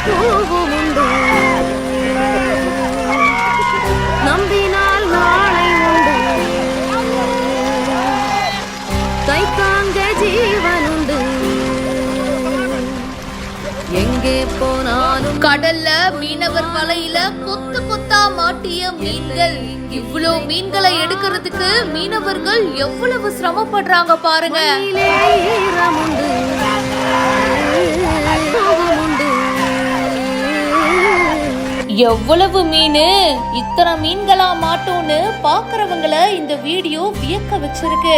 பூவும் உண்டு, நம்பினால் நாளை உண்டு, கை தாங்க ஜீவன் உண்டு, எங்கே போனாலும். கடல்ல மீனவர் வலையில கொத்து கொத்தா மாட்டிய மீன்கள். இவ்வளவு மீன்களை எடுக்கிறதுக்கு மீனவர்கள் எவ்வளவு சிரமப்படுறாங்க பாருங்க. ஈரம் உண்டு, பூவும் உண்டு. எவ்வளவு மீன், இத்தனை மீன்களா மாட்டோம்னு பாக்குறவங்கள இந்த வீடியோ வியக்க வச்சிருக்கு.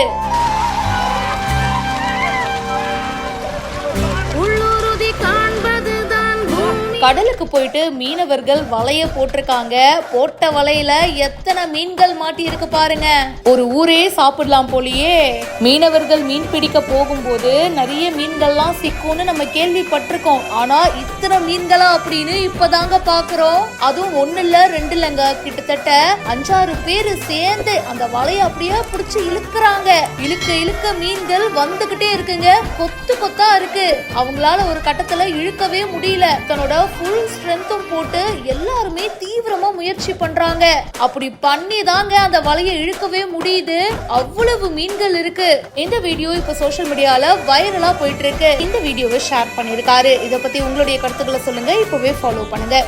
உள்ளுறுதி காண்பதுதான் பூமி. கடலுக்கு போயிட்டு மீனவர்கள் வலைய போட்டிருக்காங்க. போட்ட வலையில எத்தனை மீன்கள் மாட்டி இருக்கு பாருங்க. ஒரு ஊரே சாப்பிடலாம் போலியே. மீனவர்கள் மீன் பிடிக்க போகும்போது நிறைய மீன்கள்லாம் சிக்கும்னு நம்ம கேள்விப்பட்டிருக்கோம். ஆனா இத்தனை மீன்களா அப்படின்னு இப்பதாங்க பாக்குறோம். அதுவும் ஒண்ணு இல்ல ரெண்டு இல்லங்க, கிட்டத்தட்ட 5-6 பேரு சேர்ந்து அந்த வலைய அப்படியே பிடிச்சு இழுக்கிறாங்க. இழுக்க இழுக்க மீன்கள் வந்துகிட்டே இருக்குங்க. கொத்து கொத்தா இருக்கு. அவங்களால ஒரு கட்டத்துல இழுக்கவே முடியல. தன்னோட ஃபுல் ஸ்ட்ரென்த்தும் போட்டு எல்லாருமே தீவிரமா முயற்சி பண்றாங்க. அப்படி பண்ணி தாங்க அந்த வலையை இழுக்கவே முடியுது. அவ்வளவு மீன்கள் இருக்கு. இந்த வீடியோ இப்ப சோஷியல் மீடியால வைரலா போயிட்டு இருக்கு. இந்த வீடியோவை ஷேர் பண்ணிருக்காரு. இத பத்தி உங்களுடைய கருத்துக்களை சொல்லுங்க. இப்பவே ஃபாலோ பண்ணுங்க.